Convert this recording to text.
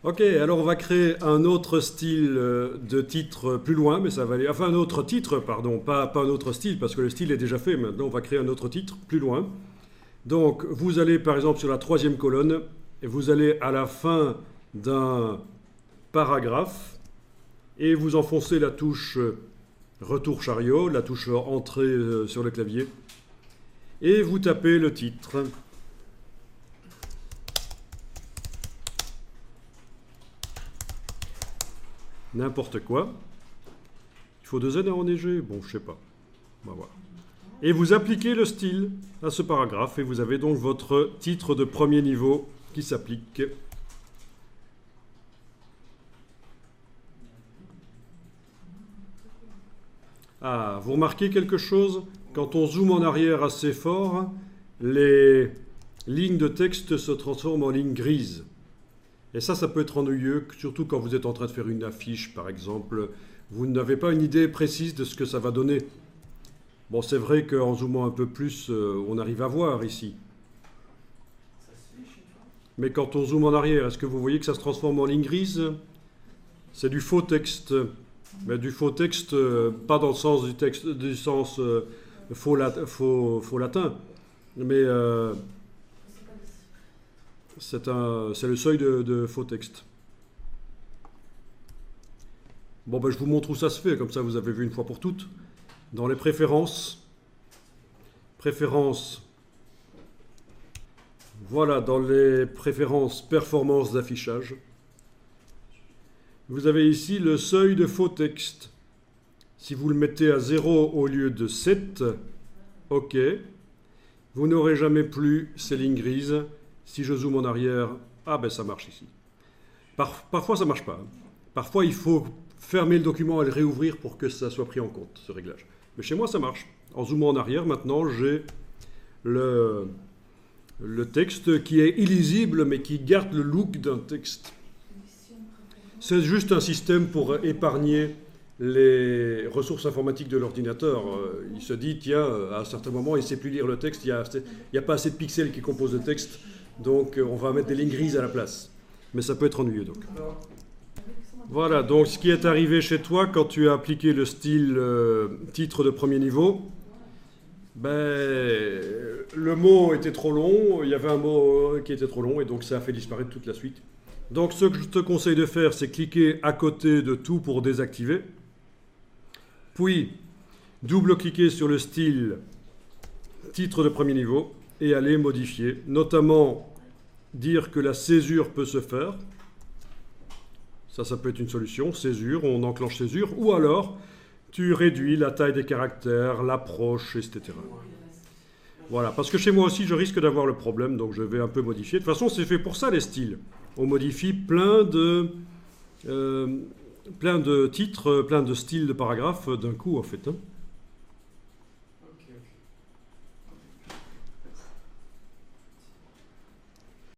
Ok, alors on va créer un autre style de titre plus loin, mais ça va aller. Enfin, un autre titre, pardon, pas un autre style, parce que le style est déjà fait. Maintenant, on va créer un autre titre plus loin. Donc, vous allez par exemple sur la troisième colonne, et vous allez à la fin d'un paragraphe, et vous enfoncez la touche retour chariot, la touche entrée sur le clavier, et vous tapez le titre. N'importe quoi. Il faut 2 N à enneiger. Bon, je sais pas. On va voir. Et vous appliquez le style à ce paragraphe et vous avez donc votre titre de premier niveau qui s'applique. Ah, vous remarquez quelque chose? Quand on zoome en arrière assez fort, les lignes de texte se transforment en lignes grises. Et ça peut être ennuyeux, surtout quand vous êtes en train de faire une affiche, par exemple. Vous n'avez pas une idée précise de ce que ça va donner. Bon, c'est vrai qu'en zoomant un peu plus, on arrive à voir ici. Mais quand on zoome en arrière, est-ce que vous voyez que ça se transforme en ligne grise? C'est du faux texte. Mais du faux texte, pas dans le sens du texte, du sens faux latin. Mais c'est le seuil de faux texte. Bon, ben, je vous montre où ça se fait, comme ça vous avez vu une fois pour toutes. Dans les préférences, voilà, dans les préférences performance d'affichage, vous avez ici le seuil de faux texte. Si vous le mettez à 0 au lieu de 7, OK, vous n'aurez jamais plus ces lignes grises. Si je zoome en arrière, ah ben ça marche ici. Parfois ça ne marche pas. Parfois il faut fermer le document et le réouvrir pour que ça soit pris en compte, ce réglage. Mais chez moi ça marche. En zoomant en arrière, maintenant j'ai le texte qui est illisible mais qui garde le look d'un texte. C'est juste un système pour épargner les ressources informatiques de l'ordinateur. Il se dit, tiens, à un certain moment, il ne sait plus lire le texte, il n'y a pas assez de pixels qui composent le texte, donc on va mettre des lignes grises à la place. Mais ça peut être ennuyeux, donc. Voilà, donc ce qui est arrivé chez toi quand tu as appliqué le style titre de premier niveau, ben, le mot était trop long, il y avait un mot qui était trop long, et donc ça a fait disparaître toute la suite. Donc ce que je te conseille de faire, c'est cliquer à côté de tout pour désactiver. Puis, double-cliquer sur le style titre de premier niveau et aller modifier. Notamment, dire que la césure peut se faire. Ça peut être une solution. Césure, on enclenche césure. Ou alors, tu réduis la taille des caractères, l'approche, etc. Voilà, parce que chez moi aussi, je risque d'avoir le problème, donc je vais un peu modifier. De toute façon, c'est fait pour ça, les styles. On modifie plein de titres, plein de styles de paragraphes d'un coup, en fait. Hein.